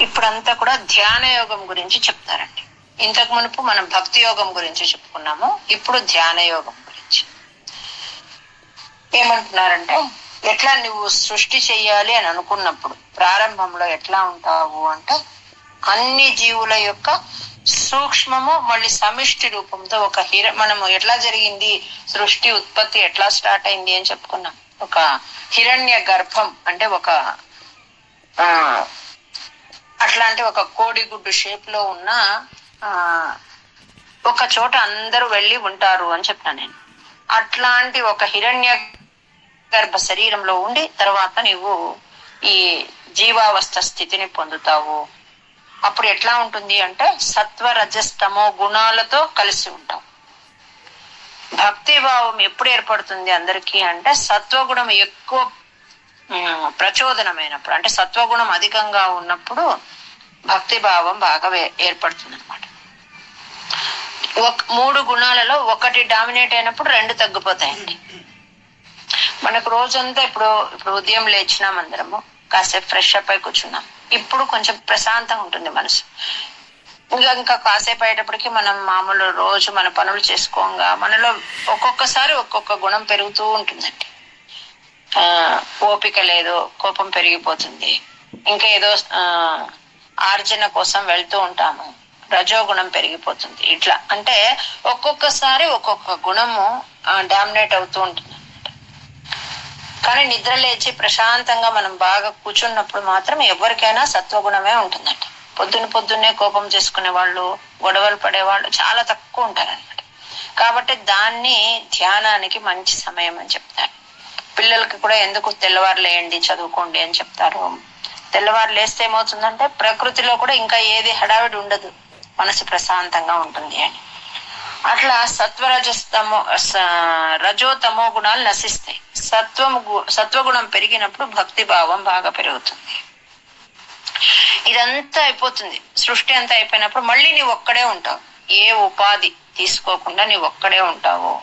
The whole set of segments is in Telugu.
ఇప్పుడంతా కూడా ధ్యాన యోగం గురించి చెప్తారండి. ఇంతకు మునుపు మనం భక్తి యోగం గురించి చెప్పుకున్నాము, ఇప్పుడు ధ్యాన యోగం గురించి ఏమంటున్నారంటే, ఎట్లా నువ్వు సృష్టి చెయ్యాలి అని అనుకున్నప్పుడు ప్రారంభంలో ఎట్లా ఉంటావు అంటే, అన్ని జీవుల యొక్క సూక్ష్మము మళ్ళీ సమిష్టి రూపంతో ఒక మనము ఎట్లా జరిగింది సృష్టి ఉత్పత్తి ఎట్లా స్టార్ట్ అయింది అని చెప్పుకున్నాం. ఒక హిరణ్య గర్భం అంటే ఒక అట్లాంటి ఒక కోడిగుడ్డు షేప్ లో ఉన్న ఒక చోట అందరూ వెళ్ళి ఉంటారు అని చెప్పాను నేను. అట్లాంటి ఒక హిరణ్య గర్భ శరీరంలో ఉండి తర్వాత నీవు ఈ జీవావస్థ స్థితిని పొందుతావు. అప్పుడు ఎట్లా ఉంటుంది అంటే సత్వ రజస్తమో గుణాలతో కలిసి ఉంటాం. భక్తి భావం ఎప్పుడు ఏర్పడుతుంది అందరికీ అంటే సత్వగుణం ఎక్కువ ప్రచోదనమైనప్పుడు, అంటే సత్వగుణం అధికంగా ఉన్నప్పుడు భక్తి భావం బాగా ఏర్పడుతుంది అనమాట. మూడు గుణాలలో ఒకటి డామినేట్ అయినప్పుడు రెండు తగ్గిపోతాయండి. మనకు రోజంతా ఇప్పుడు ఉదయం లేచినాం, అందరము కాసేపు ఫ్రెష్ అప్ అయి కూర్చున్నాం, ఇప్పుడు కొంచెం ప్రశాంతంగా ఉంటుంది మనసు. ఇంకా కాసేపు అయ్యేటప్పటికి మనం మామూలు రోజు మన పనులు చేసుకోగా మనలో ఒక్కొక్కసారి ఒక్కొక్క గుణం పెరుగుతూ ఉంటుందండి. ఓపిక లేదు, కోపం పెరిగిపోతుంది, ఇంకా ఏదో ఆర్జన కోసం వెళ్తూ ఉంటాము, రజోగుణం పెరిగిపోతుంది. ఇట్లా అంటే ఒక్కొక్కసారి ఒక్కొక్క గుణము డామినేట్ అవుతూ ఉంటుంది. కానీ నిద్ర లేచి ప్రశాంతంగా మనం బాగా కూర్చున్నప్పుడు మాత్రం ఎవరికైనా సత్వగుణమే ఉంటుందంట. పొద్దున్నే కోపం చేసుకునే వాళ్ళు, గొడవలు పడేవాళ్ళు చాలా తక్కువ ఉంటారన్నమాట. కాబట్టి దాన్ని ధ్యానానికి మంచి సమయం అని చెప్తారు. పిల్లలకి కూడా ఎందుకు తెల్లవారు లేయండి చదువుకోండి అని చెప్తారు. తెల్లవారు లేస్తే ఏమవుతుందంటే ప్రకృతిలో కూడా ఇంకా ఏది హడావిడి ఉండదు, మనసు ప్రశాంతంగా ఉంటుంది అని. అట్లా రజోతమో గుణాలు నశిస్తాయి. సత్వగుణం పెరిగినప్పుడు భక్తి భావం బాగా పెరుగుతుంది. ఇదంతా అయిపోతుంది, సృష్టి అంతా అయిపోయినప్పుడు మళ్ళీ నీవు ఒక్కడే ఉంటావు, ఏ ఉపాధి తీసుకోకుండా నీవు ఒక్కడే ఉంటావు.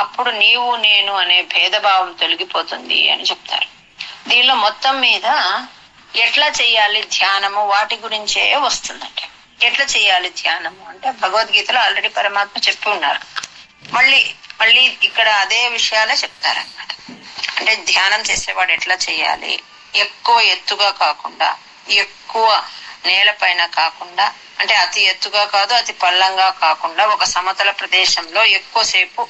అప్పుడు నీవు నేను అనే భేదభావం తొలగిపోతుంది అని చెప్తారు. దీనిలో మొత్తం మీద ఎట్లా చెయ్యాలి ధ్యానము వాటి గురించే వస్తుందంటే, ఎట్లా చెయ్యాలి ధ్యానము అంటే భగవద్గీతలో ఆల్రెడీ పరమాత్మ చెప్పి ఉన్నారు. మళ్ళీ ఇక్కడ అదే విషయాలే చెప్తారన్నమాట. అంటే ధ్యానం చేసేవాడు ఎట్లా చెయ్యాలి, ఎక్కువ ఎత్తుగా కాకుండా, ఎక్కువ నేలపైన కాకుండా, అంటే అతి ఎత్తుగా కాదు అతి పల్లంగా కాకుండా, ఒక సమతల ప్రదేశంలో ఎక్కువసేపు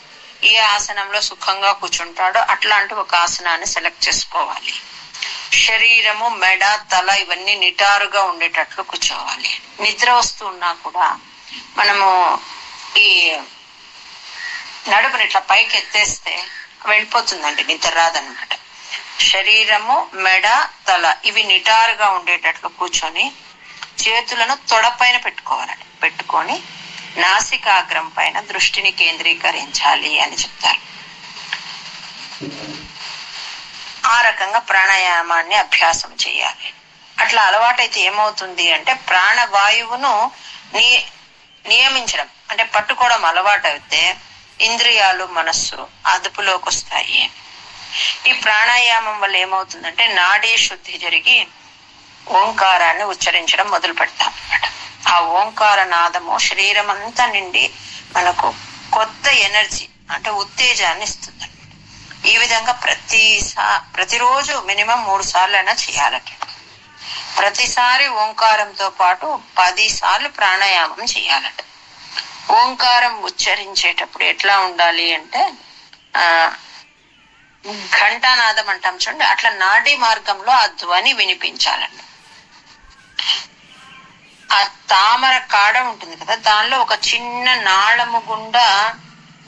ఏ ఆసనంలో సుఖంగా కూర్చుంటాడో అట్లాంటి ఒక ఆసనాన్ని సెలెక్ట్ చేసుకోవాలి. శరీరము, మెడ, తల ఇవన్నీ నిటారుగా ఉండేటట్లు కూర్చోవాలి. నిద్ర వస్తున్నా కూడా మనము ఈ నడుపుని ఇట్లా పైకి ఎత్తేస్తే వెళ్ళిపోతుందండి, నిద్ర రాదనమాట. శరీరము, మెడ, తల ఇవి నిటారుగా ఉండేటట్లు కూర్చొని చేతులను తొడపైన పెట్టుకోవాలండి. పెట్టుకొని నాసికాగ్రం పైన దృష్టిని కేంద్రీకరించాలి అని చెప్తారు. ఆ రకంగా ప్రాణాయామాన్ని అభ్యాసం చేయాలి. అట్లా అలవాటైతే ఏమవుతుంది అంటే ప్రాణవాయువును నియమించడం అంటే పట్టుకోవడం అలవాటు అయితే ఇంద్రియాలు, మనస్సు అదుపులోకి వస్తాయి. ఈ ప్రాణాయామం వల్ల ఏమవుతుందంటే నాడీ శుద్ధి జరిగి ఓంకారాన్ని ఉచ్చరించడం మొదలు పెడతాం అన్నమాట. ఆ ఓంకార నాదము శరీరం అంతా నిండి మనకు కొత్త ఎనర్జీ అంటే ఉత్తేజాన్ని ఇస్తుంది. ఈ విధంగా ప్రతిరోజు మినిమం 3 సార్లు అయినా చేయాలట. ప్రతిసారి ఓంకారంతో పాటు 10 సార్లు ప్రాణాయామం చేయాలట. ఓంకారం ఉచ్చరించేటప్పుడు ఎట్లా ఉండాలి అంటే ఘంటానాదం అంటాం చూడండి, అట్లా నాడీ మార్గంలో ఆ ధ్వని వినిపించాలంట. ఆ తామర కాడ ఉంటుంది కదా, దానిలో ఒక చిన్న నాళము గుండా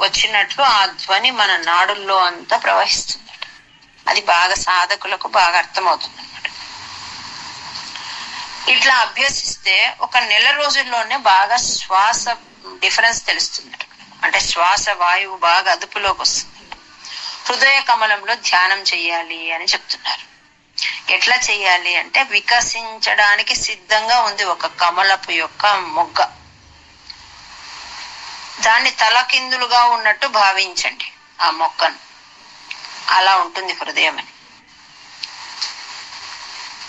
వచ్చినట్లు ఆ ధ్వని మన నాడుల్లో అంతా ప్రవహిస్తుందట. అది బాగా సాధకులకు బాగా అర్థమవుతుంది అనమాట. ఇట్లా అభ్యసిస్తే ఒక నెల రోజుల్లోనే బాగా శ్వాస డిఫరెన్స్ తెలుస్తుందట. అంటే శ్వాస వాయువు బాగా అదుపులోకి వస్తుంది. హృదయ కమలంలో ధ్యానం చెయ్యాలి అని చెప్తున్నారు. ఎట్లా చెయ్యాలి అంటే వికసించడానికి సిద్ధంగా ఉంది ఒక కమలపు యొక్క మొగ్గ. దాన్ని తలకిందులుగా ఉన్నట్టు భావించండి ఆ మొక్కను. అలా ఉంటుంది హృదయం అని.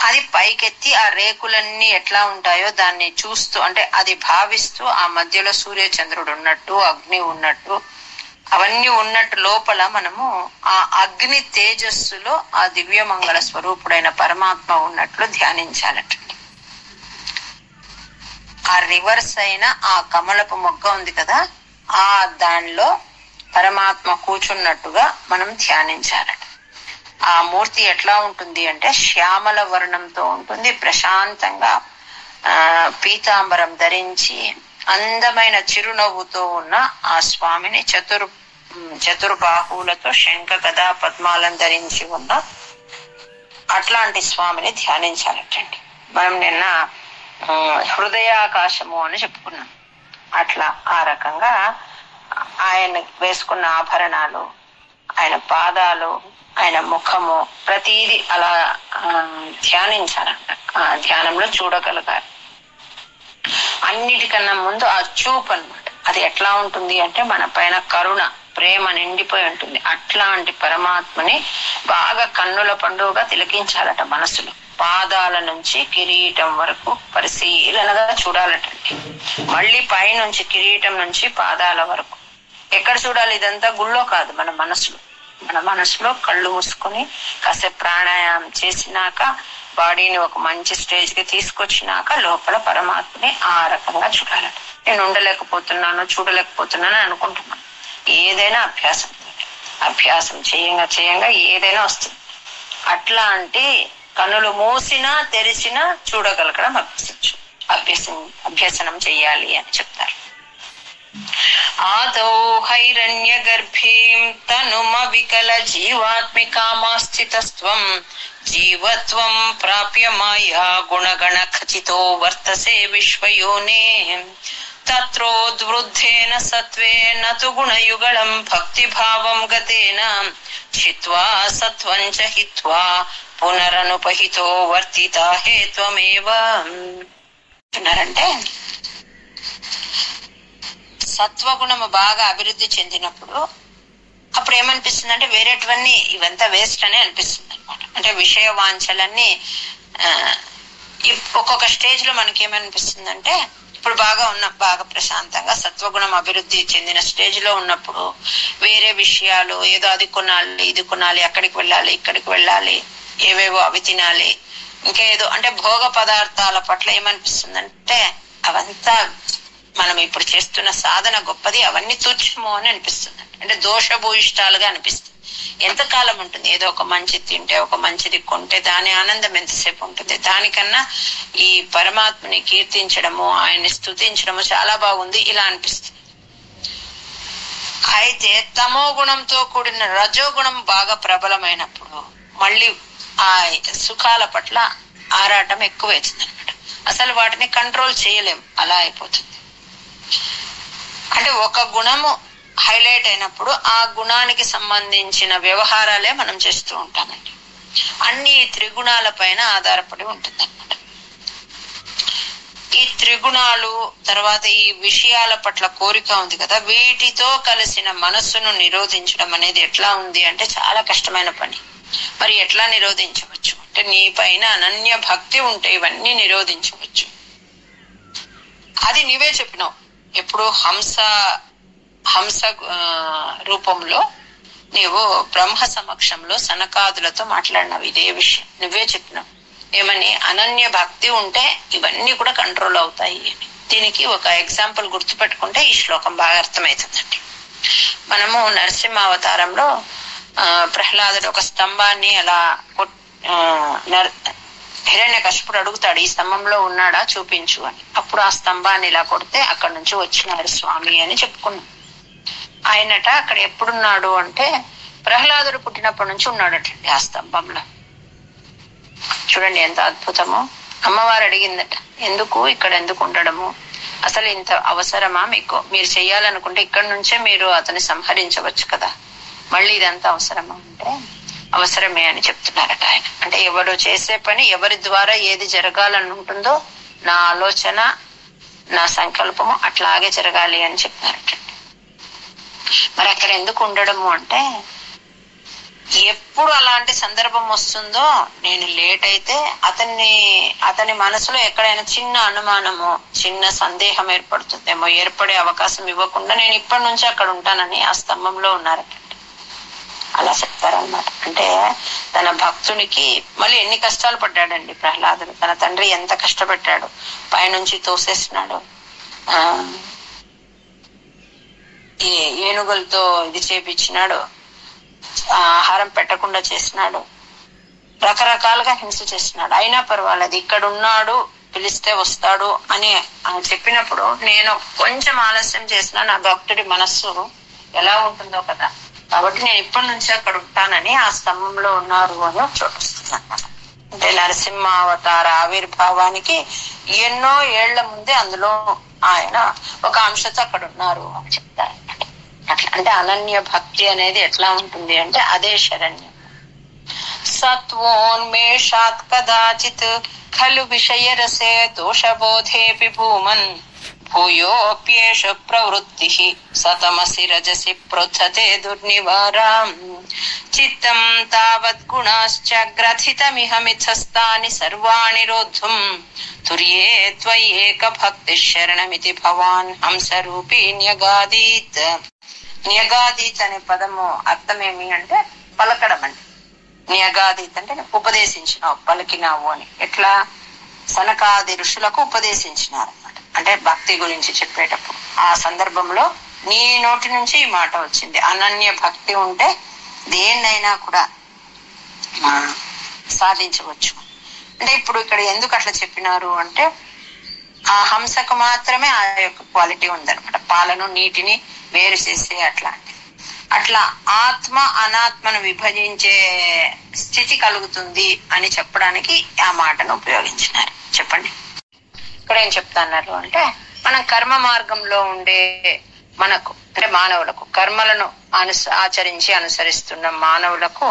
అది పైకెత్తి ఆ రేకులన్నీ ఎట్లా ఉంటాయో దాన్ని చూస్తూ, అంటే అది భావిస్తూ ఆ మధ్యలో సూర్య చంద్రుడు ఉన్నట్టు, అగ్ని ఉన్నట్టు, అవన్నీ ఉన్నట్టు లోపల మనము ఆ అగ్ని తేజస్సులో ఆ దివ్యమంగళ స్వరూపుడైన పరమాత్మ ఉన్నట్లు ధ్యానించాలటండి. ఆ రివర్స్ అయిన ఆ కమలపు మొగ్గ ఉంది కదా, ఆ దానిలో పరమాత్మ కూర్చున్నట్టుగా మనం ధ్యానించాలట. ఆ మూర్తి ఎట్లా ఉంటుంది అంటే శ్యామల వర్ణంతో ఉంటుంది, ప్రశాంతంగా పీతాంబరం ధరించి అందమైన చిరునవ్వుతో ఉన్న ఆ స్వామిని చతుర్బాహువులతో శంఖ గదా పద్మాలను ధరించి ఉన్న అట్లాంటి స్వామిని ధ్యానించాలటండి. మనం నిన్న హృదయాకాశము అని చెప్పుకున్నాం. అట్లా ఆ రకంగా ఆయన వేసుకున్న ఆభరణాలు, ఆయన పాదాలు, ఆయన ముఖము, ప్రతిదీ అలా ధ్యానించాలంట. ఆ ధ్యానంలో చూడగలగాలి. అన్నిటికన్నా ముందు ఆ చూపు అన్నమాట. అది ఎట్లా ఉంటుంది అంటే మన పైన కరుణ, ప్రేమ నిండిపోయి ఉంటుంది. అట్లాంటి పరమాత్మని బాగా కన్నుల పండుగగా తిలకించాలట మనసులో. పాదాల నుంచి కిరీటం వరకు పరిశీలనగా చూడాలటండి. మళ్ళీ పైనుంచి కిరీటం నుంచి పాదాల వరకు ఎక్కడ చూడాలి? ఇదంతా గుళ్ళో కాదు, మన మనసులో. మన మనసులో కళ్ళు మూసుకొని కాసేపు ప్రాణాయామం చేసినాక, బాడీని ఒక మంచి స్టేజ్ కి తీసుకొచ్చినాక లోపల పరమాత్మని ఆ రకంగా చూడాలట. నేను ఉండలేకపోతున్నాను, చూడలేకపోతున్నాను అనుకుంటున్నాను. ఏదైనా అభ్యాసం చేయంగా ఏదైనా వస్తుంది. అట్లాంటి కన్నులు మూసినా తెరిచినా చూడగలగడం అభ్యసనం చెయ్యాలి అని చెప్తారు. ఆదౌ హైరణ్య గర్భీం తనుమ వికల జీవాత్మికామాస్థితస్త్వం జీవత్వం ప్రాప్య మాయా గుణగణ ఖచితో వర్తసే విశ్వయోనే తత్రోద్వృద్ధేన సత్వేన తు గుణయుగళం భక్తిభావం గతేన చిత్వా సత్వం చ హిత్వా పునరనుపహితో వర్తిత హేత్వమేవ. అంటే సత్వగుణము బాగా అభివృద్ధి చెందినప్పుడు అప్పుడు ఏమనిపిస్తుంది అంటే వేరేటివన్నీ ఇవంతా వేస్ట్ అని అనిపిస్తుంది అనమాట. అంటే విషయ వాంఛలన్నీ ఒక్కొక్క స్టేజ్ లో మనకేమనిపిస్తుంది అంటే ఇప్పుడు బాగా ప్రశాంతంగా సత్వగుణం అభివృద్ధి చెందిన స్టేజ్ లో ఉన్నప్పుడు వేరే విషయాలు, ఏదో అది కొనాలి, ఇది కొనాలి, అక్కడికి వెళ్ళాలి, ఇక్కడికి వెళ్ళాలి, ఏవేవో అవి తినాలి, ఇంకా ఏదో అంటే భోగ పదార్థాల పట్ల ఏమనిపిస్తుంది అంటే అవంతా మనం ఇప్పుడు చేస్తున్న సాధన గొప్పది, అవన్నీ తుచ్చము అని అనిపిస్తుంది. అంటే దోషభూయిష్టాలుగా అనిపిస్తుంది. ఎంతకాలం ఉంటుంది? ఏదో ఒక మంచిది తింటే, ఒక మంచిది కొంటే దాని ఆనందం ఎంతసేపు ఉంటుంది? దానికన్నా ఈ పరమాత్మని కీర్తించడము, ఆయన్ని స్తుతించడము చాలా బాగుంది ఇలా అనిపిస్తుంది. అయితే తమో గుణంతో కూడిన రజోగుణం బాగా ప్రబలమైనప్పుడు మళ్ళీ ఆ సుఖాల పట్ల ఆరాటం ఎక్కువైతుంది అనమాట. అసలు వాటిని కంట్రోల్ చేయలేం, అలా అయిపోతుంది. అంటే ఒక గుణము హైలైట్ అయినప్పుడు ఆ గుణానికి సంబంధించిన వ్యవహారాలే మనం చేస్తూ ఉంటామండి. అన్ని త్రిగుణాల పైన ఆధారపడి ఉంటుంది అన్నమాట. ఈ త్రిగుణాలు తర్వాత ఈ విషయాల పట్ల కోరిక ఉంది కదా, వీటితో కలిసిన మనస్సును నిరోధించడం అనేది ఎట్లా ఉంది అంటే చాలా కష్టమైన పని. మరి ఎట్లా నిరోధించవచ్చు అంటే నీ పైన అనన్య భక్తి ఉంటే ఇవన్నీ నిరోధించవచ్చు. అది నీవే చెప్పినావు. ఎప్పుడు హంస రూపంలో నీవు బ్రహ్మ సమక్షంలో సనకాదులతో మాట్లాడినావు ఇదే విషయం. నువ్వే చెప్పినావు ఏమని? అనన్య భక్తి ఉంటే ఇవన్నీ కూడా కంట్రోల్ అవుతాయి అని. దీనికి ఒక ఎగ్జాంపుల్ గుర్తుపెట్టుకుంటే ఈ శ్లోకం బాగా అర్థమవుతుందండి. మనము నరసింహ అవతారంలో ప్రహ్లాదుడు ఒక స్తంభాన్ని అలా హిరణ్యకశిపుడు అడుగుతాడు, ఈ స్తంభంలో ఉన్నాడా చూపించు అని. అప్పుడు ఆ స్తంభాన్ని ఇలా కొడితే అక్కడ నుంచి వచ్చినారు స్వామి అని చెప్పుకున్నాం. ఆయనట అక్కడ ఎప్పుడున్నాడు అంటే ప్రహ్లాదుడు పుట్టినప్పటి నుంచి ఉన్నాడటండి ఆ స్తంభంలో. చూడండి ఎంత అద్భుతము. అమ్మవారు అడిగిందట, ఎందుకు ఇక్కడ ఎందుకు ఉండడము, అసలు ఇంత అవసరమా మీకు? మీరు చెయ్యాలనుకుంటే ఇక్కడ నుంచే మీరు అతన్ని సంహరించవచ్చు కదా, మళ్ళీ ఇదంతా అవసరమా అంటే అవసరమే అని చెప్తున్నారట ఆయన. అంటే ఎవరు చేసే పని ఎవరి ద్వారా ఏది జరగాలని ఉంటుందో నా ఆలోచన, నా సంకల్పము అట్లాగే జరగాలి అని చెప్తున్నారట. మరి అక్కడ ఎందుకు ఉండడము అంటే ఎప్పుడు అలాంటి సందర్భం వస్తుందో, నేను లేట్ అయితే అతని మనసులో ఎక్కడైనా చిన్న అనుమానమో చిన్న సందేహం ఏర్పడుతుందేమో, ఏర్పడే అవకాశం ఇవ్వకుండా నేను ఇప్పటి నుంచి అక్కడ ఉంటానని ఆ స్తంభంలో ఉన్నారట. అలా చెప్తారనమాట. అంటే తన భక్తునికి మళ్ళీ ఎన్ని కష్టాలు పడ్డాడండి ప్రహ్లాదుడు. తన తండ్రి ఎంత కష్టపెట్టాడు, పైనుంచి తోసేసినాడు, ఏనుగులతో ఇది చేపించినాడు, ఆహారం పెట్టకుండా చేసినాడు, రకరకాలుగా హింస చేసినాడు. అయినా పర్వాలేదు, ఇక్కడ ఉన్నాడు, పిలిస్తే వస్తాడు అని చెప్పినప్పుడు నేను కొంచెం ఆలస్యం చేసినా నా భక్తుడి మనస్సు ఎలా ఉంటుందో కదా, కాబట్టి నేను ఇప్పటి నుంచి అక్కడ ఉంటానని ఆ స్తంభంలో ఉన్నారు అని చూపిస్తుంది అన్నమాట. అంటే నరసింహావతార ఆవిర్భావానికి ఎన్నో ఏళ్ల ముందే అందులో ఆయన ఒక అంశతో అక్కడ ఉన్నారు అని చెప్తారు. అట్లా అంటే అనన్య భక్తి అనేది ఎట్లా ఉంటుంది అంటే అదే శరణ్యం. సత్వోన్మేషాత్ కదాచిత్ ఖలు విషయ రసే దోషబోధేపి భూమన్ భూయోప్యేష ప్రవృత్తి సతమసి రజసి ప్రోత్సతే దుర్నివారాం చిత్తం తావద్ గుణాశ్చ గ్రథితమిహ మిథస్థాని సర్వాణి రోద్ధుం తుర్యే త్వయేక భక్తి శరణమితి భవాన్ హంసరూపీ న్యగాదీత్. న్యగాదీత్ అనే పదము అర్థం ఏమి అంటే పలకడం అండి. న్యగాదీత్ అంటే ఉపదేశించినావు, పలికినావు అని. ఎట్లా సనకాది ఋషులకు ఉపదేశించినారు అన్నమాట. అంటే భక్తి గురించి చెప్పేటప్పుడు ఆ సందర్భంలో నీ నోటి నుంచి ఈ మాట వచ్చింది. అనన్య భక్తి ఉంటే దేన్నైనా కూడా సాధించవచ్చు. అంటే ఇప్పుడు ఇక్కడ ఎందుకు అట్లా చెప్పినారు అంటే ఆ హంసకు మాత్రమే ఆ యొక్క క్వాలిటీ ఉందన్నమాట, పాలను నీటిని వేరు చేసే అట్లా ఆత్మ అనాత్మను విభజించే స్థితి కలుగుతుంది అని చెప్పడానికి ఆ మాటను ఉపయోగించినారు. చెప్పండి, ఇక్కడ ఏం చెప్తున్నారు అంటే మనం కర్మ మార్గంలో ఉండే మనకు అంటే మానవులకు, కర్మలను ఆచరించి అనుసరిస్తున్న మానవులకు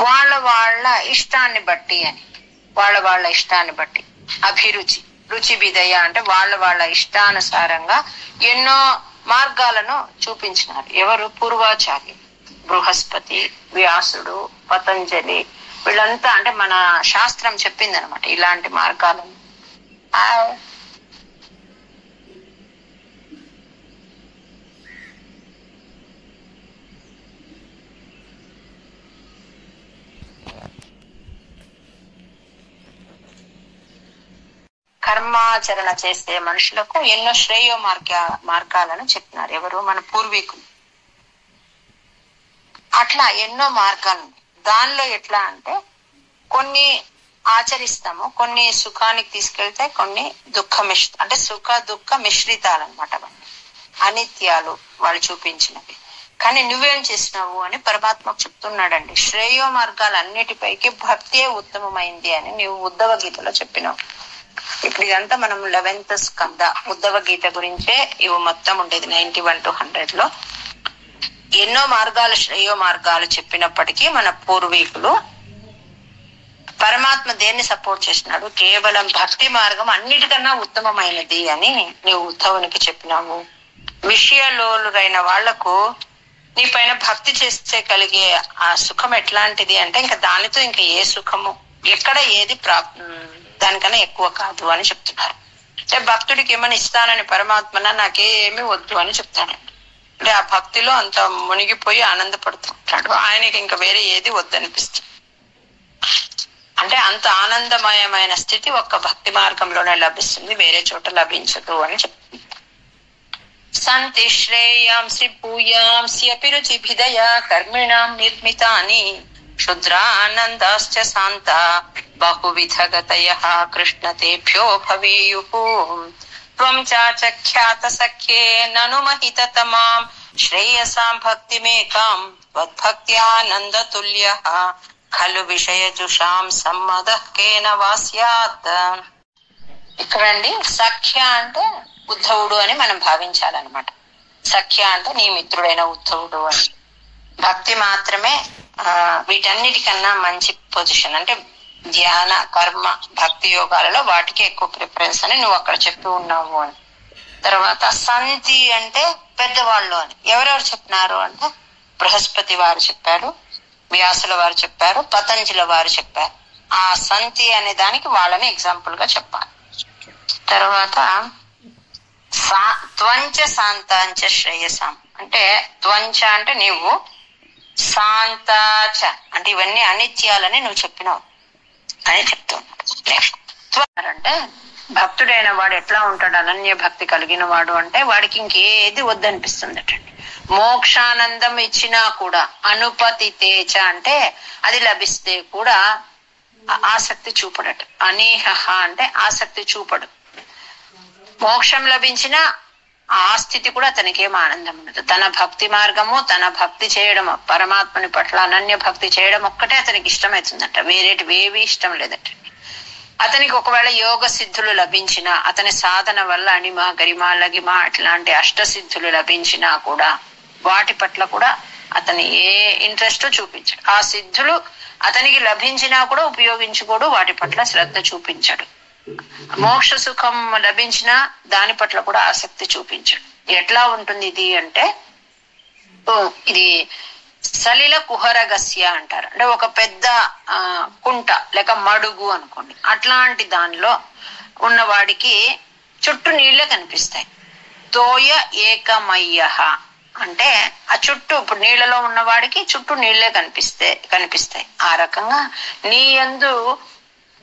వాళ్ళ ఇష్టాన్ని బట్టి అని, వాళ్ళ ఇష్టాన్ని బట్టి అభిరుచి, రుచి బిదయ అంటే వాళ్ళ ఇష్టానుసారంగా ఎన్నో మార్గాలను చూపించినారు. ఎవరు? పూర్వాచార్యులు, బృహస్పతి, వ్యాసుడు, పతంజలి, వీళ్ళంతా అంటే మన శాస్త్రం చెప్పింది అనమాట ఇలాంటి మార్గాలను. కర్మాచరణ చేసే మనుషులకు ఎన్నో శ్రేయో మార్గాలను చెప్పినారు. ఎవరు? మన పూర్వీకులు. అట్లా ఎన్నో మార్గాలు. దానిలో ఎట్లా అంటే కొన్ని ఆచరిస్తాము, కొన్ని సుఖానికి తీసుకెళ్తే, కొన్ని అంటే సుఖ దుఃఖ మిశ్రితాలు అనమాట. అనిత్యాలు వాళ్ళు చూపించినవి. కానీ నువ్వేం చేసినావు అని పరమాత్మకు చెప్తున్నాడండి. శ్రేయో మార్గాలు అన్నిటిపైకి భక్తియే ఉత్తమమైంది అని నీవు ఉద్ధవ గీతలో చెప్పినావు. ఇప్పుడు ఇదంతా మనం 11th స్కంద ఉద్ధవ గీత గురించే ఇవి మొత్తం ఉండేది. 91 to 100 లో ఎన్నో మార్గాలు, శ్రేయో మార్గాలు చెప్పినప్పటికీ మన పూర్వీకులు పరమాత్మ దేన్ని సపోర్ట్ చేసినాడు? కేవలం భక్తి మార్గం అన్నిటికన్నా ఉత్తమమైనది అని నీవు ఉద్ధవునికి చెప్పినావు. విషయలోలురైన వాళ్లకు నీ పైన భక్తి చేస్తే కలిగే ఆ సుఖం ఎట్లాంటిది అంటే ఇంకా దానితో ఇంకా ఏ సుఖము ఎక్కడ ఏది దానికన్నా ఎక్కువ కాదు అని చెప్తున్నారు. అంటే భక్తుడికి ఏమని ఇస్తానని పరమాత్మన నాకేమీ వద్దు అని చెప్తాడండి. అంటే ఆ భక్తిలో అంత మునిగిపోయి ఆనందపడుతుంటాడు. ఆయనకి ఇంకా వేరే ఏది వద్దనిపిస్తుంది. అంటే అంత ఆనందమయమైన స్థితి ఒక్క భక్తి మార్గంలోనే లభిస్తుంది, వేరే చోట లభించదు అని చెప్తుంది. సంతి శ్రేయాంసి భూయాంసి అపిరుచిభిదయ కర్మిణాం నిర్మితాని క్షుద్రానందాశ్చ శాంత బహువిధగతయః కృష్ణతేభ్యో భవేయుః త్వం చాచఖ్యాత సఖ్యే నను మహితతమాం శ్రేయసాం భక్తిమేకాం త్వద్భక్త్యానందతుల్యః ఖలు విషయజుషాం సమ్మదః కేన వాస్యాత్. ఇక్కడండి సఖ్య అంటే ఉద్ధవుడు అని మనం భావించాలన్నమాట. సఖ్య అంటే నీ మిత్రుడైన ఉద్ధవుడు అని. భక్తి మాత్రమే వీటన్నిటికన్నా మంచి పొజిషన్. అంటే ధ్యాన, కర్మ, భక్తి యోగాలలో వాటికి ఎక్కువ ప్రిఫరెన్స్ అని నువ్వు అక్కడ చెప్పి ఉన్నావు అని. తర్వాత సంతి అంటే పెద్దవాళ్ళు అని. ఎవరెవరు చెప్పినారు అంటే బృహస్పతి వారు చెప్పారు, వ్యాసుల వారు చెప్పారు, పతంజలి వారు చెప్పారు. ఆ సంతి అనే దానికి వాళ్ళని ఎగ్జాంపుల్ గా చెప్పాలి. తర్వాత త్వంచ శాంతాంచ శ్రేయసాం అంటే త్వంచ అంటే నీవు, శాంతాచ అంటే ఇవన్నీ అనిత్యాలని నువ్వు చెప్పినావు అని చెప్తున్నాడు. అంటే భక్తుడైన వాడు ఎట్లా ఉంటాడు? అనన్య భక్తి కలిగిన వాడు అంటే వాడికి ఇంకేది వద్దనిపిస్తుందటండి. మోక్షానందం ఇచ్చినా కూడా అనుపతి తేజ అంటే అది లభిస్తే కూడా ఆసక్తి చూపడట. అనీహ అంటే ఆసక్తి చూపడు. మోక్షం లభించిన ఆ స్థితి కూడా అతనికి ఏం ఆనందం ఉండదు. తన భక్తి మార్గము, తన భక్తి చేయడం, పరమాత్మని పట్ల అనన్య భక్తి చేయడం ఒక్కటే అతనికి ఇష్టమవుతుందట, వేరేటివేవి ఇష్టం లేదట. అతనికి ఒకవేళ యోగ సిద్ధులు లభించినా, అతని సాధన వల్ల అణిమ గరిమ లగిమ అట్లాంటి అష్టసిద్ధులు లభించినా కూడా వాటి పట్ల కూడా అతని ఏ ఇంట్రెస్ట్ చూపించడు. ఆ సిద్ధులు అతనికి లభించినా కూడా ఉపయోగించుకోడు, వాటి పట్ల శ్రద్ధ చూపించడు. మోక్ష సుఖం లభించినా దాని పట్ల కూడా ఆసక్తి చూపించడు. ఎట్లా ఉంటుంది ఇది అంటే, ఇది సలిల కుహరగస్య అంటారు. అంటే ఒక పెద్ద కుంట లేక మడుగు అనుకోండి, అట్లాంటి దానిలో ఉన్నవాడికి చుట్టూ నీళ్లే కనిపిస్తాయి. తోయ ఏకమయ్య అంటే ఆ చుట్టూ, ఇప్పుడు నీళ్లలో ఉన్నవాడికి చుట్టూ నీళ్లే కనిపిస్తాయి. ఆ రకంగా నీ యందు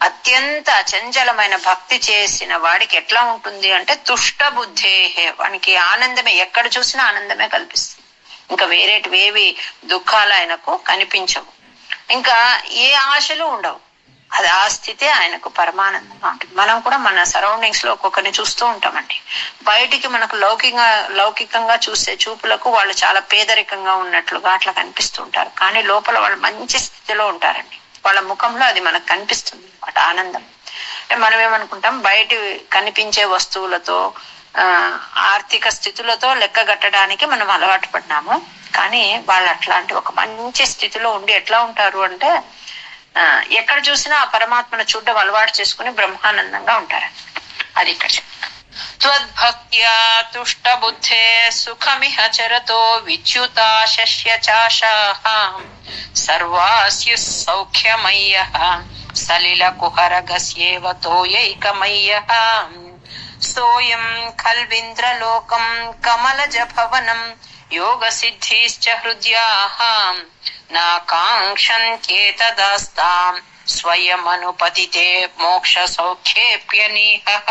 అత్యంత చంచలమైన భక్తి చేసిన వాడికి ఎట్లా ఉంటుంది అంటే తుష్ట బుద్ధేహే, వానికి ఆనందమే, ఎక్కడ చూసినా ఆనందమే కల్పిస్తుంది. ఇంకా వేరేటివేవి దుఃఖాలు ఆయనకు కనిపించవు, ఇంకా ఏ ఆశలు ఉండవు. అది ఆ స్థితే ఆయనకు పరమానందంగా ఉంటుంది. మనం కూడా మన సరౌండింగ్స్ లో ఒక్కొక్కరిని చూస్తూ ఉంటామండి. బయటికి మనకు లౌకికంగా చూసే చూపులకు వాళ్ళు చాలా పేదరికంగా ఉన్నట్లుగా అట్లా కనిపిస్తూ ఉంటారు, కానీ లోపల వాళ్ళు మంచి స్థితిలో ఉంటారండి. వాళ్ళ ముఖంలో అది మనకు కనిపిస్తుంది అన్నమాట, ఆనందం. అంటే మనం ఏమనుకుంటాం, బయట కనిపించే వస్తువులతో ఆర్థిక స్థితులతో లెక్కగట్టడానికి మనం అలవాటు పడినాము, కానీ వాళ్ళు అట్లాంటి ఒక మంచి స్థితిలో ఉండి ఎట్లా ఉంటారు అంటే ఎక్కడ చూసినా ఆ పరమాత్మను చూడడం అలవాటు చేసుకుని బ్రహ్మానందంగా ఉంటారు. అది ఇక్కడ త్వద్భక్త్యా తుష్ట బుద్ధే సుఖమిహ చరతో విచ్యుతా శస్య చాశాః సర్వాస్యు సౌఖ్యమయ్యః సలిల కుహరగస్యేవ తోయైకమయ్యః సోయం ఖల్వింద్రలోకం కమలజ భవనం యోగ సిద్ధిశ్చ హృద్యాః నాకాంక్షంత్యేతదాస్తాం స్వయమనుపతితే మోక్ష సౌఖ్యేప్యనీహః.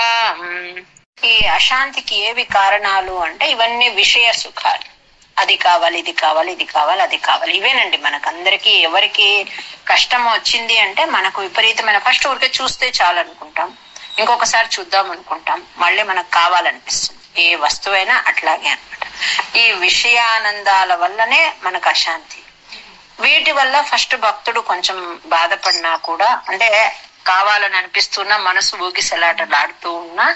ఈ అశాంతికి ఏవి కారణాలు అంటే ఇవన్నీ విషయ సుఖాలు. అది కావాలి, ఇది కావాలి, ఇది కావాలి, అది కావాలి, ఇవేనండి. మనకందరికి ఎవరికి కష్టం వచ్చింది అంటే మనకు విపరీతమైన, ఫస్ట్ ఊరికే చూస్తే చాలు అనుకుంటాం, ఇంకొకసారి చూద్దాం అనుకుంటాం, మళ్ళీ మనకు కావాలనిపిస్తుంది. ఏ వస్తువైనా అట్లాగే అనమాట. ఈ విషయానందాల వల్లనే మనకు అశాంతి. వీటి వల్ల ఫస్ట్ భక్తుడు కొంచెం బాధపడినా కూడా, అంటే కావాలని అనిపిస్తున్నా, మనసు ఊగిసలాటలాడుతూ ఉన్నా,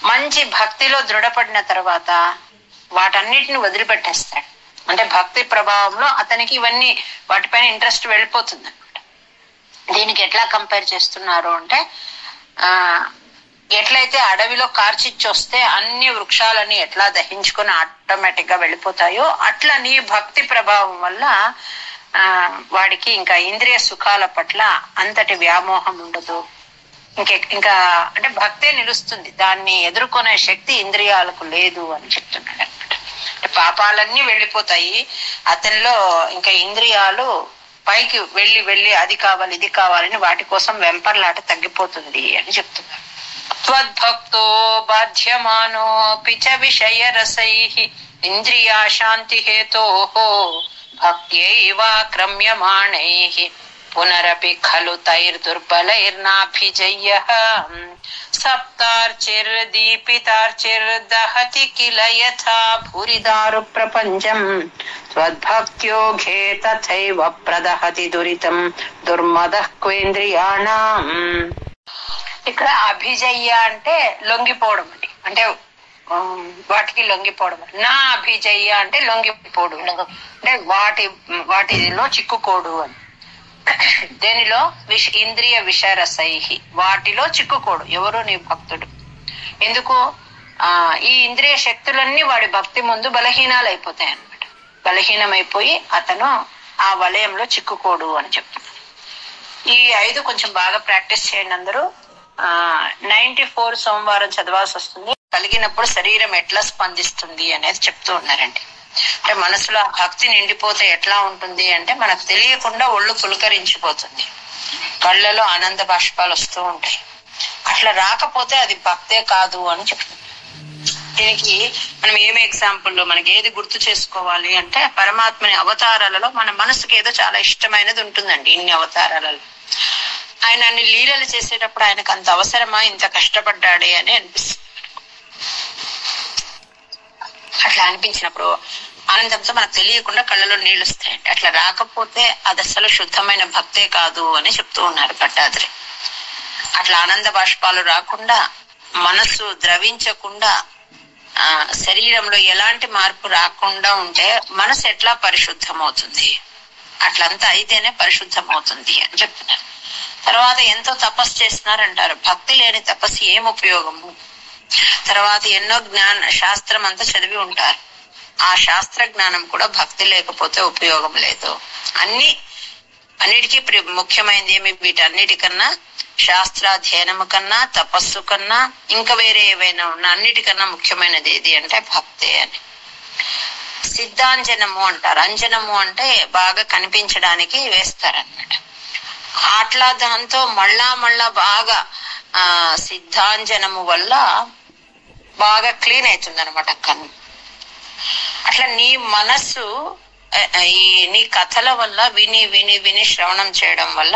మంచి భక్తిలో దృఢపడిన తర్వాత వాటన్నిటిని వదిలిపెట్టేస్తాడు. అంటే భక్తి ప్రభావంలో అతనికి ఇవన్నీ వాటిపైన ఇంట్రెస్ట్ వెళ్ళిపోతుంది అనమాట. దీనికి ఎట్లా కంపేర్ చేస్తున్నారు అంటే, ఎట్లయితే అడవిలో కార్చిచ్చు వస్తే అన్ని వృక్షాలని ఎట్లా దహించుకొని ఆటోమేటిక్ గా వెళ్ళిపోతాయో, అట్లా నీ భక్తి ప్రభావం వల్ల వాడికి ఇంకా ఇంద్రియ సుఖాల పట్ల అంతటి వ్యామోహం ఉండదు. ఇంకా అంటే భక్తే నిలుస్తుంది, దాన్ని ఎదుర్కొనే శక్తి ఇంద్రియాలకు లేదు అని చెప్తున్నాడు అనమాట. పాపాలన్నీ వెళ్ళిపోతాయి అతనిలో, ఇంకా ఇంద్రియాలు పైకి వెళ్ళి అది కావాలి, ఇది కావాలని వాటి కోసం వెంపర్లాట తగ్గిపోతుంది అని చెప్తున్నారు. త్వద్భక్తో బాధ్యమానోపి చ విషయ రసైః ఇంద్రియా శాంతి హేతోః భక్త్యైవాక్రమ్యమాణైః పునరపి ఖలు తైర్దుర్బలైర్నాభిజయ్యః సప్తార్చిర్దీపితార్చిర్దహతి కిల యథా భూరిదారు ప్రపంచం త్వద్భక్త్యోఘే తథైవ ప్రదహతి దురితం దుర్మదః క్వేంద్రియాణాం. ఇక్కడ అభిజయ్య అంటే లొంగిపోవడం అండి, అంటే వాటికి లొంగిపోవడం. నా అభిజయ్య అంటే లొంగిపోడు, అంటే వాటిలో చిక్కుకోడు అని. దేనిలో? ఇంద్రియ విషరసైహి, వాటిలో చిక్కుకోడు. ఎవరు? నీ భక్తుడు. ఎందుకు? ఈ ఇంద్రియ శక్తులన్నీ వాడి భక్తి ముందు బలహీనాలు అయిపోతాయి అన్నమాట. బలహీనమైపోయి అతను ఆ వలయంలో చిక్కుకోడు అని చెప్తున్నారు. ఈ 5 కొంచెం బాగా ప్రాక్టీస్ చేయండి అందరూ. 94 సోమవారం చదవాల్సి వస్తుంది. కలిగినప్పుడు శరీరం ఎట్లా స్పందిస్తుంది అనేది చెప్తూ ఉన్నారండి. అంటే మనసులో భక్తి నిండిపోతే ఎట్లా ఉంటుంది అంటే మనకు తెలియకుండా ఒళ్ళు పులకరించిపోతుంది, కళ్ళలో ఆనంద బాష్పాలు వస్తూ ఉంటాయి. అట్లా రాకపోతే అది భక్తే కాదు అని చెప్తుంది. దీనికి మనం ఏమి ఎగ్జాంపుల్, మనకి ఏది గుర్తు చేసుకోవాలి అంటే పరమాత్మని అవతారాలలో మన మనసుకి ఏదో చాలా ఇష్టమైనది ఉంటుందండి. ఇన్ని అవతారాలలో ఆయన అన్ని లీలలు చేసేటప్పుడు ఆయనకు అంత అవసరమా, ఇంత కష్టపడ్డాడే అని అనిపిస్తుంది. అట్లా అనిపించినప్పుడు ఆనందంతో మనకు తెలియకుండా కళ్ళలో నీళ్లు వస్తాయండి. అట్లా రాకపోతే అది అసలు శుద్ధమైన భక్తే కాదు అని చెప్తూ ఉన్నారు భట్టాద్రి. అట్లా ఆనంద బాష్పాలు రాకుండా, మనస్సు ద్రవించకుండా, శరీరంలో ఎలాంటి మార్పు రాకుండా ఉంటే మనసు ఎట్లా పరిశుద్ధమవుతుంది? అట్లంతా అయితేనే పరిశుద్ధమవుతుంది అని చెప్తున్నారు. తర్వాత ఎంతో తపస్సు చేస్తున్నారంటారు. భక్తి లేని తపస్సు ఏం ఉపయోగము? తర్వాత ఎన్నో శాస్త్రం అంతా చదివి ఉంటారు. ఆ శాస్త్ర జ్ఞానం కూడా భక్తి లేకపోతే ఉపయోగం లేదు. అన్నిటికీ ముఖ్యమైనది ఏమి? వీటన్నిటికన్నా, శాస్త్రాధ్యయనము కన్నా, తపస్సు కన్నా, ఇంకా వేరే ఏవైనా ఉన్నా అన్నిటికన్నా ముఖ్యమైనది ఏది అంటే భక్తే అని. సిద్ధాంజనము అంటారు. అంజనము అంటే బాగా కనిపించడానికి వేస్తారన్నమాట. అట్లా దాంతో మళ్ళా బాగా సిద్ధాంజనము వల్ల బాగా క్లీన్ అవుతుంది అనమాట కన్ను. అట్లా నీ మనస్సు నీ కథల వల్ల విని శ్రవణం చేయడం వల్ల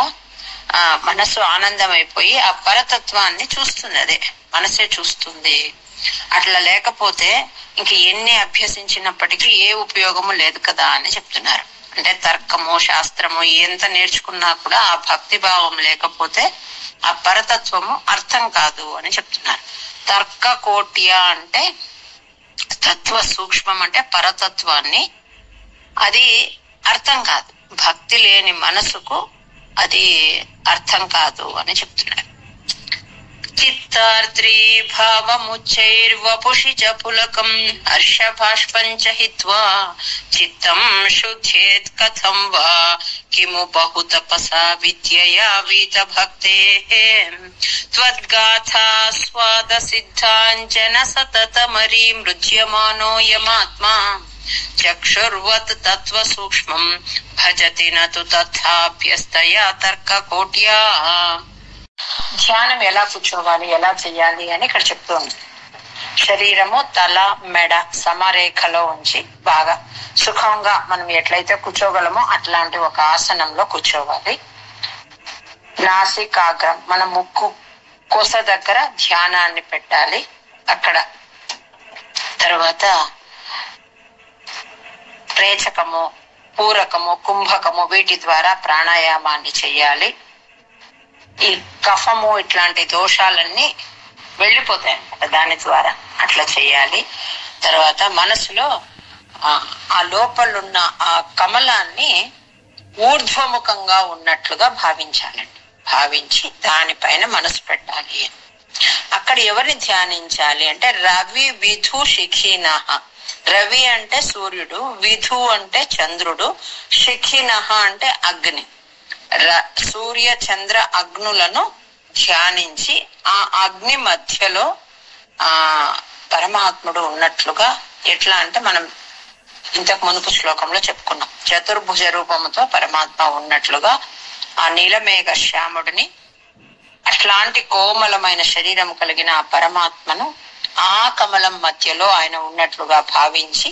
మనసు ఆనందం అయిపోయి ఆ పరతత్వాన్ని చూస్తుంది. అదే మనసే చూస్తుంది. అట్లా లేకపోతే ఇంక ఎన్ని అభ్యసించినప్పటికీ ఏ ఉపయోగము లేదు కదా అని చెప్తున్నారు. అంటే తర్కము, శాస్త్రము ఎంత నేర్చుకున్నా కూడా ఆ భక్తి భావం లేకపోతే ఆ పరతత్వము అర్థం కాదు అని చెప్తున్నారు. తర్క కోట్య అంటే తత్వ సూక్ష్మం అంటే పరతత్వాన్ని, అది అర్థం కాదు. భక్తి లేని మనసుకు అది అర్థం కాదు అని చెప్తున్నారు. చిత్తార్ద్రీ భావముచ్చైర్వపుషి చ పులకం హర్ష బాష్పంచ హిత్వా చిత్తం శుద్ధేత్ కథం వా కిము బహు తపసా విద్యయా వీత భక్తేః త్వద్గాథా స్వాద సిద్ధాంజన సతతమరీ మృజ్యమానో యమాత్మా చక్షుర్వత్ తత్వ సూక్ష్మం భజతి నతు తథాభ్యస్తయా తర్క కోట్యా. ధ్యానం ఎలా కూర్చోవాలి, ఎలా చెయ్యాలి అని ఇక్కడ చెప్తోంది. శరీరము, తల, మెడ సమరేఖలో ఉంచి బాగా సుఖంగా మనం ఎట్లయితే కూర్చోగలమో అట్లాంటి ఒక ఆసనంలో కూర్చోవాలి. నాసికాగ్రం, మన ముక్కు కొస దగ్గర ధ్యానాన్ని పెట్టాలి అక్కడ. తర్వాత రేచకము, పూరకము, కుంభకము వీటి ద్వారా ప్రాణాయామాన్ని చెయ్యాలి. ఈ కఫము ఇట్లాంటి దోషాలన్నీ వెళ్ళిపోతాయి అన్నమాట దాని ద్వారా. అట్లా చేయాలి. తర్వాత మనసులో ఆ లోపలున్న ఆ కమలాన్ని ఊర్ధ్వముఖంగా ఉన్నట్లుగా భావించాలండి. భావించి దానిపైన మనసు పెట్టాలి. అక్కడ ఎవరిని ధ్యానించాలి అంటే రవి విధు శిఖినః. రవి అంటే సూర్యుడు, విధు అంటే చంద్రుడు, శిఖినః అంటే అగ్ని. సూర్య చంద్ర అగ్నులను ధ్యానించి ఆ అగ్ని మధ్యలో పరమాత్ముడు ఉన్నట్లుగా. ఎట్లా అంటే మనం ఇంతకు మునుపు శ్లోకంలో చెప్పుకున్నాం, చతుర్భుజ రూపముతో పరమాత్మ ఉన్నట్లుగా ఆ నీలమేఘ శ్యాముడిని, అట్లాంటి కోమలమైన శరీరం కలిగిన ఆ పరమాత్మను ఆ కమలం మధ్యలో ఆయన ఉన్నట్లుగా భావించి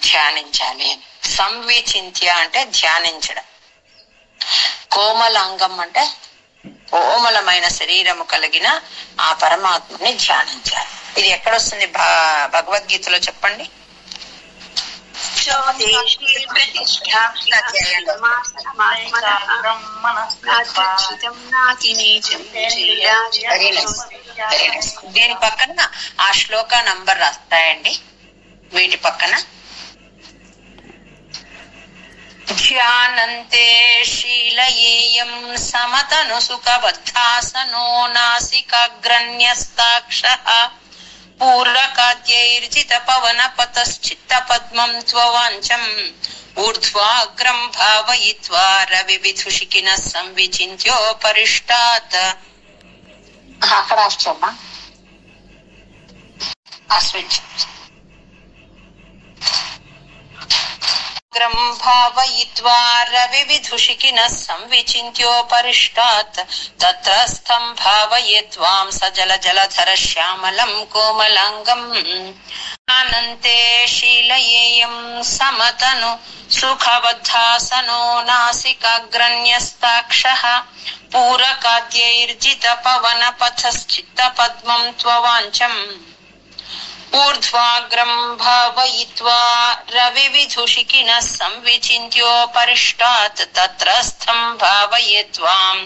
ధ్యానించాలి. సంవిచింత్య అంటే ధ్యానించడం. కోమలాంగం అంటే కోమలమైన శరీరము కలిగిన ఆ పరమాత్మని ధ్యానించాలి. ఇది ఎక్కడొస్తుంది భగవద్గీతలో చెప్పండి. దీని పక్కన ఆ శ్లోక నంబర్ రాస్తాయండి. వీటి పక్కన ధ్యానంతే శీలయేయం సమతను సుఖబద్ధాసనో నాసికాగ్రన్యస్తాక్షః పూర్వకాద్యైర్జిత పవన పతశ్చిత్త పద్మం త్వవాంఛం ఊర్ధ్వాగ్రం భావయిత్వా రవి విధుషికిన సంవిచింత్యోపరిష్టాత్. అక్కడ ఆశ్చర్యమా స్విచ్ భావయిత్వా రవి విధుషికిన సంవిచింత్యోపరిష్టాత్ తత్రస్థం భావయేత్వాం సజల జలధర శ్యామలం కోమలాంగం అనంతే శీలయేయం సమతను సుఖబద్ధాసనో నాసికాగ్రన్యస్తాక్షః పూరకాద్యైర్జిత పవన పథశ్చిత్త పద్మం త్వవాంఛం ఊర్ధ్వాగ్రం భావయిత్వా రవి విధుషికిన సంవిచింత్యోపరిష్టాత్ తత్రస్థం భావయేత్వాం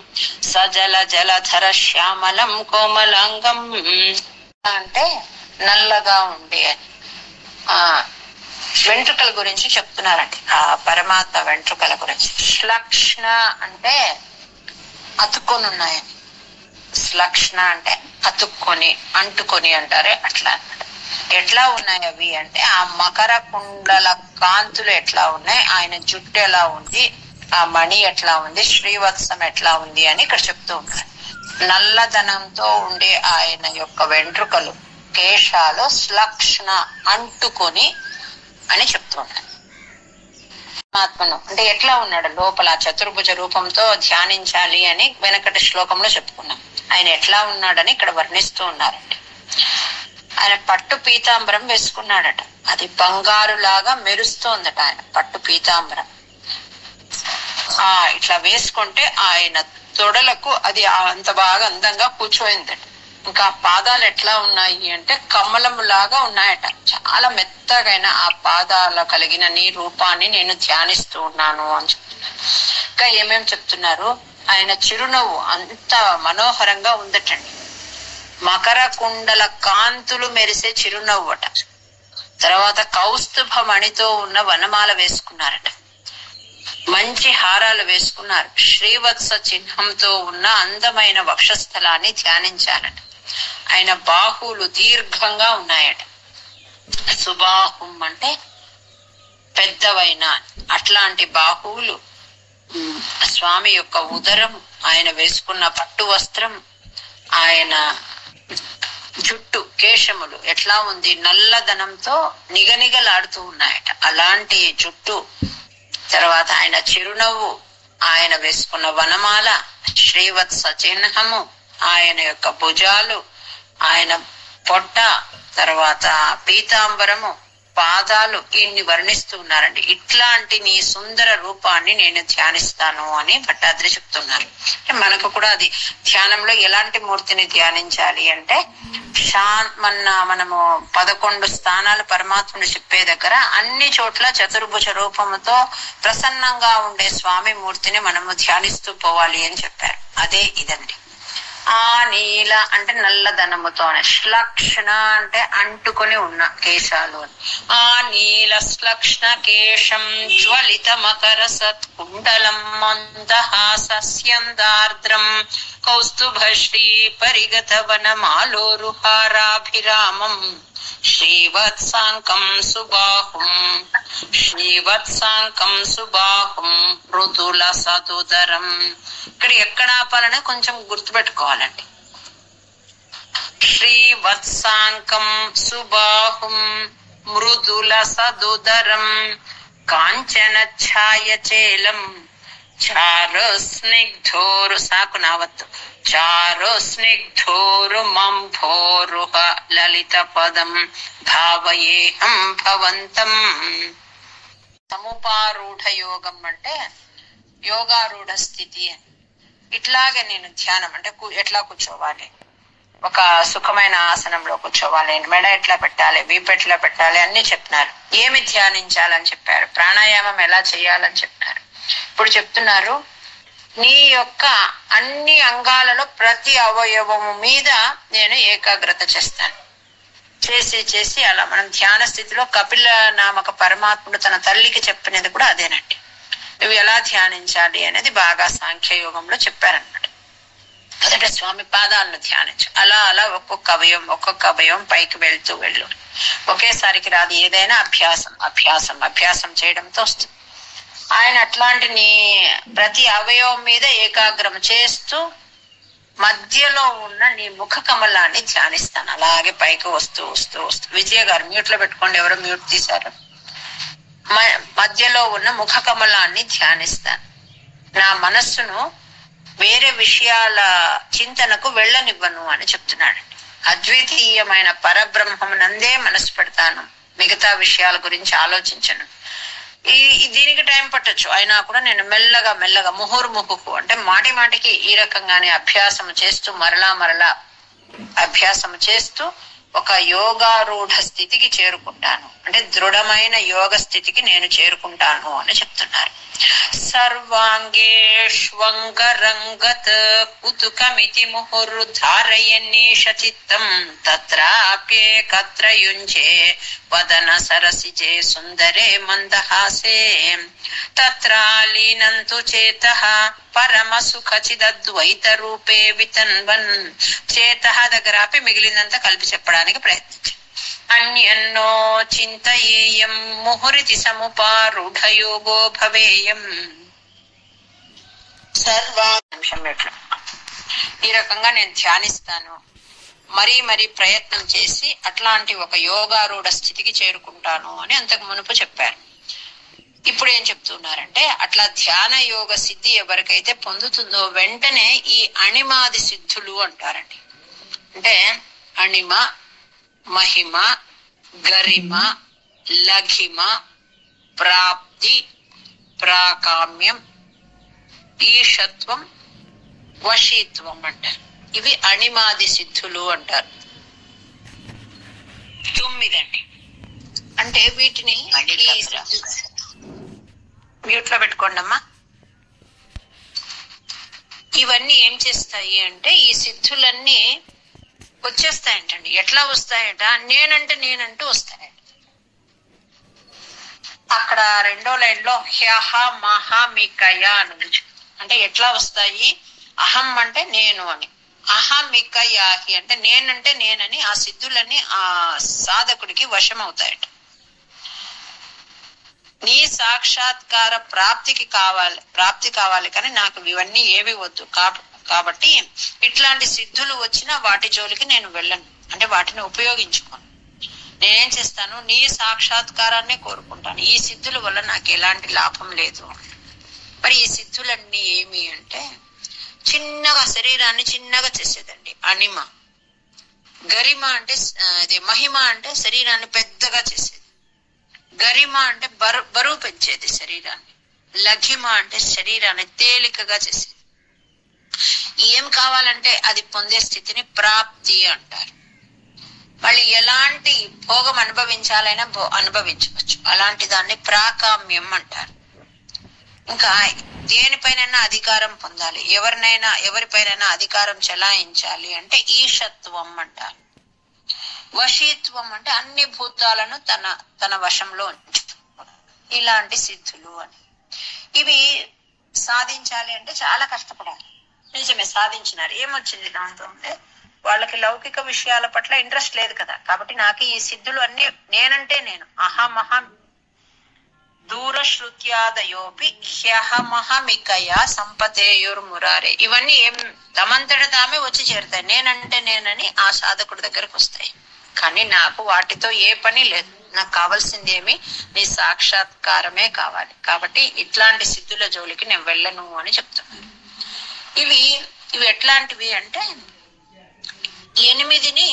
సజల జలధర శ్యామలం కోమలాంగం. అంటే నల్లగా ఉండే వెంట్రుకల గురించి చెప్తున్నారండి. ఆ పరమాత్మ వెంట్రుకల గురించి. శ్లక్ష్ణ అంటే అతుక్కొని ఉన్నాయని, శ్లక్ష్ణ అంటే అతుక్కొని అంటుకొని అంటారే అట్లా. ఎట్లా ఉన్నాయి అవి అంటే ఆ మకర కుండల కాంతులు ఎట్లా ఉన్నాయి, ఆయన జుట్టు ఎలా ఉంది, ఆ మణి ఎట్లా ఉంది, శ్రీవత్సం ఎట్లా ఉంది అని ఇక్కడ చెప్తూ ఉంటారు. నల్లదనంతో ఉండే ఆయన యొక్క వెంట్రుకలు కేశాలు శ్లక్ష్ణ అంటుకొని అని చెప్తూ ఉంటారు. ఆత్మను అంటే ఎట్లా ఉన్నాడు లోపల చతుర్భుజ రూపంతో ధ్యానించాలి అని వెనకటి శ్లోకంలో చెప్పుకున్నాం. ఆయన ఎట్లా ఉన్నాడని ఇక్కడ వర్ణిస్తూ ఉన్నారండి. ఆయన పట్టు పీతాంబరం వేసుకున్నాడట, అది బంగారు లాగా మెరుస్తోందట ఆయన పట్టు పీతాంబరం. ఇట్లా వేసుకుంటే ఆయన తొడలకు అది అంత బాగా అందంగా కూర్చోయిందట. ఇంకా పాదాలు ఎట్లా ఉన్నాయి అంటే కమలము లాగా ఉన్నాయట, చాలా మెత్తగైన ఆ పాదాల కలిగిన నీ రూపాన్ని నేను ధ్యానిస్తూ ఉన్నాను అని చెప్తున్నారు. ఇంకా ఏమేం చెప్తున్నారు, ఆయన చిరునవ్వు అంత మనోహరంగా ఉందటండి. మకర కుండల కాంతులు మెరిసే చిరునవ్వుట. తర్వాత కౌస్తుభ మణితో ఉన్న వనమాల వేసుకున్నారట, మంచి హారాలు వేసుకున్నారు, శ్రీవత్స చిహ్నంతో ఉన్న అందమైన వక్షస్థలాన్ని ధ్యానించారట. ఆయన బాహువులు దీర్ఘంగా ఉన్నాయట. సుబాహుం అంటే పెద్దవైన అట్లాంటి బాహువులు. స్వామి యొక్క ఉదరం, ఆయన వేసుకున్న పట్టు వస్త్రం, ఆయన జుట్టు కేశములు ఎట్లా ఉంది, నల్లదనంతో నిగనిగలాడుతూ ఉన్నాయట అలాంటి జుట్టు. తర్వాత ఆయన చిరునవ్వు, ఆయన వేసుకున్న వనమాల, శ్రీవత్స చిహ్నము, ఆయన యొక్క భుజాలు, ఆయన పొట్ట, తర్వాత పీతాంబరము, పాదాలు, ఇన్ని వర్ణిస్తూ ఉన్నారండి. ఇట్లాంటి నీ సుందర రూపాన్ని నేను ధ్యానిస్తాను అని భట్టాద్రి చెప్తున్నారు. మనకు కూడా అది ధ్యానంలో ఎలాంటి మూర్తిని ధ్యానించాలి అంటే మనము 11 స్థానాలు పరమాత్మను చెప్పే దగ్గర అన్ని చోట్ల చతుర్భుజ రూపముతో ప్రసన్నంగా ఉండే స్వామి మూర్తిని మనము ధ్యానిస్తూ పోవాలి అని చెప్పారు. అదే ఇదండి. ఆ నీల అంటే నల్లదనముతోనే, శ్లక్ష్ణ అంటే అంటుకొని ఉన్న కేశాలు. ఆ నీల శ్లక్ష్ణ కేశం జ్వలిత మకర సత్కుండలం మందహాసస్యందార్ద్రం కౌస్తుభశ్రీ పరిగత వనమాలోరుహారాభిరామం శ్రీవత్సాంకం సుబాహుం మృదుల సదుదరం. ఇక్కడ ఎక్కడ ఆపాలనే కొంచెం గుర్తుపెట్టుకోవాలండి. శ్రీవత్సాంకం సుబాహుం మృదుల సదుదరం కాంచన ఛాయచేలం చారు స్నిగ్ధోరు సాకు నావత్తు చారు స్నిగ్ధోరు మంభోరుహ లలిత పదం భావయేహం భవంతం. సముపారూఢ యోగం అంటే యోగారూఢ స్థితి. ఇట్లాగే నేను ధ్యానం అంటే ఎట్లా కూర్చోవాలి, ఒక సుఖమైన ఆసనంలో కూర్చోవాలి, మెడ ఎట్లా పెట్టాలి, వీపు ఎట్లా పెట్టాలి అన్ని చెప్పినారు. ఏమి ధ్యానించాలని చెప్పారు, ప్రాణాయామం ఎలా చేయాలని చెప్పారు. ఇప్పుడు చెప్తున్నారు నీ యొక్క అన్ని అంగాలలో ప్రతి అవయవము మీద నేను ఏకాగ్రత చేస్తాను. చేసి అలా మనం ధ్యాన స్థితిలో కపిల నామక పరమాత్ముడు తన తల్లికి చెప్పినది కూడా అదేనండి. నువ్వు ఎలా ధ్యానించాలి అనేది బాగా సాంఖ్యయోగంలో చెప్పారన్నమాట. మొదట స్వామి పాదాలను ధ్యానించు. అలా అలా ఒక్కొక్క అవయవం పైకి వెళ్తూ వెళ్ళు. ఒకేసారికి రాదు, ఏదైనా అభ్యాసం అభ్యాసం అభ్యాసం చేయడంతో వస్తుంది. ఆయన అట్లాంటి నీ ప్రతి అవయవం మీద ఏకాగ్రం చేస్తూ మధ్యలో ఉన్న నీ ముఖ కమలాన్ని ధ్యానిస్తాను. అలాగే పైకి వస్తూ వస్తూ వస్తూ. విజయ గారు మ్యూట్ లో పెట్టుకోండి, ఎవరో మ్యూట్ తీశారు. మధ్యలో ఉన్న ముఖ కమలాన్ని ధ్యానిస్తాను. నా మనస్సును వేరే విషయాల చింతనకు వెళ్ళనివ్వను అని చెప్తున్నాడండి. అద్వితీయమైన పరబ్రహ్మమునందే మనసు పెడతాను, మిగతా విషయాల గురించి ఆలోచించను. దీనికి టైం పట్టొచ్చు, అయినా కూడా నేను మెల్లగా మెల్లగా ముహుర్ముహుకు అంటే మాటి మాటికి ఈ రకంగానే అభ్యాసం చేస్తూ మరలా అభ్యాసం చేస్తూ ఒక యోగారూఢ స్థితికి చేరుకుంటాను. అంటే దృఢమైన యోగ స్థితికి నేను చేరుకుంటాను అని చెప్తున్నారు. సర్వాంగేష్వంగరంగత్ కుతుకమితి ముహుర్ధారయన్నీష చిత్తం తత్రాప్యేకత్ర యుంజే వదన సరసిజే సుందరే మందహాసే తత్రాలీనంతు చేతః పరమ సుఖ చిదద్వైత రూపే వితన్వన్. చేతః దగ్గర ఆపి మిగిలినంత కలిపి చెప్పడానికి ప్రయత్నించు. అన్యన్నో చింతయేయం ముహురితి సముపారూఢయోగో భవేయం. సర్వాంశం ఎట్లా ఈ రకంగా నేను ధ్యానిస్తాను, మరీ ప్రయత్నం చేసి అట్లాంటి ఒక యోగారూఢ స్థితికి చేరుకుంటాను అని అంతకు మునుపు చెప్పారు. ఇప్పుడు ఏం చెప్తున్నారంటే అట్లా ధ్యాన యోగ సిద్ధి ఎవరికైతే పొందుతుందో వెంటనే ఈ అణిమాది సిద్ధులు అంటారండి. అంటే అణిమ, మహిమ, గరిమ, లఘిమ, ప్రాప్తి, ప్రాకామ్యం, ఈషత్వం, వశీత్వం అంటారు. ఇవి అణిమాది సిద్ధులు అంటారు. 9 అండి. అంటే వీటిని మ్యూట్ లో పెట్టుకోండి అమ్మా. ఇవన్నీ ఏం చేస్తాయి అంటే ఈ సిద్ధులన్నీ వచ్చేస్తాయంటండి. ఎట్లా వస్తాయట? నేనంటూ వస్తాయంట. అక్కడ 2వ లైన్ లో హ్యహ మహామికయ అని అంటే ఎట్లా వస్తాయి? అహం అంటే నేను అని, అహమికయాహి అంటే నేనని ఆ సిద్ధులన్నీ ఆ సాధకుడికి వశం అవుతాయట. నీ సాక్షాత్కార ప్రాప్తి కావాలి కానీ నాకు ఇవన్నీ ఏవి వద్దు. కాబట్టి ఇట్లాంటి సిద్ధులు వచ్చినా వాటి జోలికి నేను వెళ్ళను, అంటే వాటిని ఉపయోగించుకోను. నేనేం చేస్తాను? నీ సాక్షాత్కారాన్ని కోరుకుంటాను. ఈ సిద్ధుల వల్ల నాకు ఎలాంటి లాభం లేదు. మరి ఈ సిద్ధులన్నీ ఏమి అంటే చిన్నగా శరీరాన్ని చిన్నగా చేసేదండి అణిమ. గరిమ అంటే మహిమ అంటే శరీరాన్ని పెద్దగా చేసేది. గరిమ అంటే బరువు పెంచేది శరీరాన్ని. లఘిమ అంటే శరీరాన్ని తేలికగా చేసేది. ఏం కావాలంటే అది పొందే స్థితిని ప్రాప్తి అంటారు. మళ్ళీ ఎలాంటి భోగం అనుభవించాలైనా అనుభవించవచ్చు, అలాంటి దాన్ని ప్రాకామ్యం అంటారు. ఇంకా దేనిపైనైనా అధికారం పొందాలి, ఎవరిపైనైనా అధికారం చెలాయించాలి అంటే ఈషత్వం అంటారు. వశీత్వం అంటే అన్ని భూతాలను తన వశంలో ఉంచుకోవడం. ఇలాంటి సిద్ధులు అని. ఇవి సాధించాలి అంటే చాలా కష్టపడాలి. నిజమే, సాధించినారు. ఏమొచ్చింది దాంతో అంటే వాళ్ళకి లౌకిక విషయాల పట్ల ఇంట్రెస్ట్ లేదు కదా. కాబట్టి నాకు ఈ సిద్ధులు అన్ని నేను అహమహం దూరశ్రుత్యాదయోపి హ్యహమహమికయా సంపతేయుర్మురారే. ఇవన్నీ ఏం తమంతట తామే వచ్చి చేరుతాయి. నేనని ఆ సాధకుడి దగ్గరకు వస్తాయి. కానీ నాకు వాటితో ఏ పని లేదు. నాకు కావాల్సింది ఏమి? నీ సాక్షాత్కారమే కావాలి. కాబట్టి ఇట్లాంటి సిద్ధుల జోలికి నేను వెళ్ళను అని చెప్తున్నాను. ఇవి ఎట్లాంటివి అంటే 8ని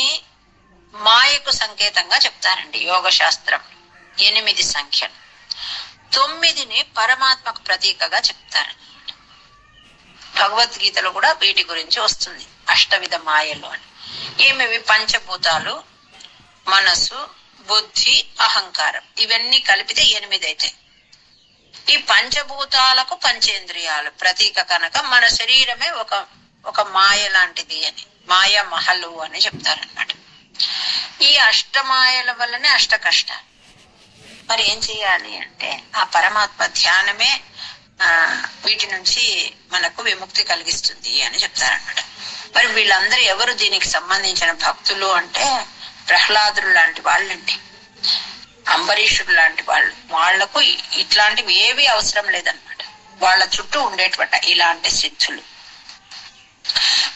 మాయకు సంకేతంగా చెప్తారండి యోగ శాస్త్రం. 8 సంఖ్యను. 9ని పరమాత్మకు ప్రతీకగా చెప్తారన్నమాట. భగవద్గీతలో కూడా వీటి గురించి వస్తుంది, అష్టవిధ మాయలు అని. ఏమివి? పంచభూతాలు, మనసు, బుద్ధి, అహంకారం. ఇవన్నీ కలిపితే 8 అవుతాయి. ఈ పంచభూతాలకు పంచేంద్రియాలు ప్రతీక కనుక మన శరీరమే ఒక మాయ లాంటిది అని, మాయ మహలు అని చెప్తారనమాట. ఈ అష్టమాయల వల్లనే అష్ట కష్టాలు. మరి ఏం చేయాలి అంటే ఆ పరమాత్మ ధ్యానమే వీటి నుంచి మనకు విముక్తి కలిగిస్తుంది అని చెప్తారనమాట. మరి వీళ్ళందరూ ఎవరు దీనికి సంబంధించిన భక్తులు అంటే ప్రహ్లాదులు లాంటి వాళ్ళండి, అంబరీషుడు లాంటి వాళ్ళు. వాళ్లకు ఇట్లాంటివి ఏవి అవసరం లేదనమాట. వాళ్ళ చుట్టూ ఉండేటువంటి ఇలాంటి సిద్ధులు.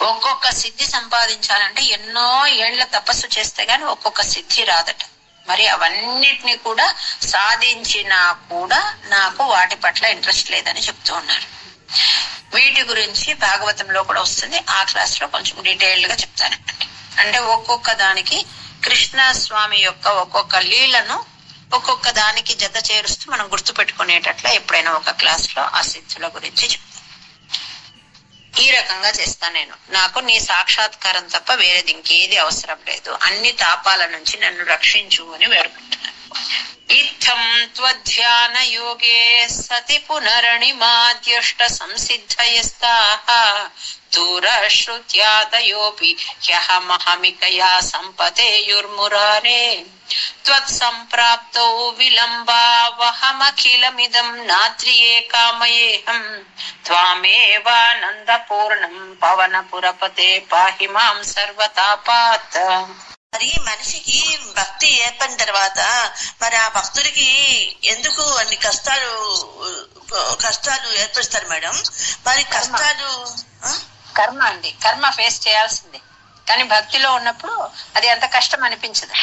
ఒక్కొక్క సిద్ధి సంపాదించాలంటే ఎన్నో ఏళ్ల తపస్సు చేస్తే గాని ఒక్కొక్క సిద్ధి రాదట. మరి అవన్నిటిని కూడా సాధించినా కూడా నాకు వాటి పట్ల ఇంట్రెస్ట్ లేదని చెప్తూ ఉన్నారు. వీటి గురించి భాగవతంలో కూడా వస్తుంది. ఆ క్లాస్ లో కొంచెం డీటెయిల్డ్ గా చెప్తానండి. అంటే ఒక్కొక్క దానికి కృష్ణ స్వామి యొక్క ఒక్కొక్క లీలను ఒక్కొక్క దానికి జత చేరుస్తూ మనం గుర్తు పెట్టుకునేటట్ల ఎప్పుడైనా ఒక క్లాస్ లో ఆ సిద్ధుల గురించి చెప్తాను. ఈ రకంగా చేస్తాను నేను. నాకు నీ సాక్షాత్కారం తప్ప వేరేది ఇంకేది అవసరం లేదు. అన్ని తాపాల నుంచి నన్ను రక్షించు అని వేడుకుంటున్నాను. ఇత్థం త్వధ్యాన యోగే సతి పునరణిమాద్యష్ట సంసిద్ధయస్తాః దూరశ్రుత్యాదయోపి హ్యహమహమికయా సంపతేయుర్మురారే త్వత్సంప్రాప్తౌ విలంబావహమఖిలమిదం నాత్రియే కామయేహం త్వామేవానందపూర్ణం పవనపురపతే పాహి మాం సర్వతాపాత్. మరి మనిషికి భక్తి ఏర్పడిన తర్వాత మరి ఆ భక్తుడికి ఎందుకు అన్ని కష్టాలు ఏర్పరుస్తారు మేడం? మరి కష్టాలు కర్మ అండి, కర్మ ఫేస్ చేయాల్సిందే. కానీ భక్తిలో ఉన్నప్పుడు అది అంత కష్టం అనిపించదు.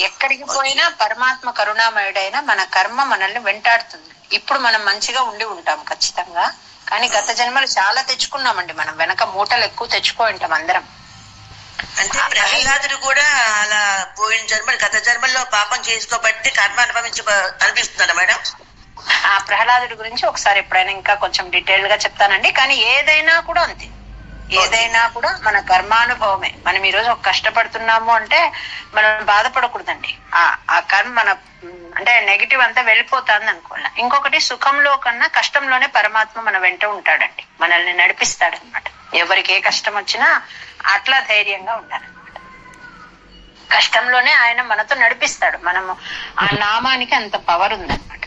ఎక్కడికి పోయినా పరమాత్మ కరుణామయుడైన మన కర్మ మనల్ని వెంటాడుతుంది. ఇప్పుడు మనం మంచిగా ఉండి ఉంటాం ఖచ్చితంగా, కానీ గత జన్మలు చాలా తెచ్చుకున్నామండి. మనం వెనక మూటలు ఎక్కువ తెచ్చుకో ఉంటాం అందరం. అంటే ప్రహ్లాదుడు కూడా అలా పోయిన జన్మలు గత జన్మల్లో పాపం చేసుకోబట్టి కర్మ అనిపిస్తున్నాడు మేడం. ఆ ప్రహ్లాదుడి గురించి ఒకసారి ఎప్పుడైనా ఇంకా కొంచెం డీటెయిల్ గా చెప్తానండి. కానీ ఏదైనా కూడా అంతే, ఏదైనా కూడా మన కర్మానుభవమే. మనం ఈ రోజు ఒక కష్టపడుతున్నాము అంటే మనం బాధపడకూడదండి. ఆ కర్మ మన అంటే నెగిటివ్ అంతా వెళ్ళిపోతుంది అనుకోలే. ఇంకొకటి సుఖంలో కన్నా కష్టంలోనే పరమాత్మ మన వెంట ఉంటాడండి, మనల్ని నడిపిస్తాడనమాట. ఎవరికి ఏ కష్టం వచ్చినా అట్లా ధైర్యంగా ఉండాలన్నమాట. కష్టంలోనే ఆయన మనతో నడిపిస్తాడు. మనము ఆ నామానికి అంత పవర్ ఉందన్నమాట.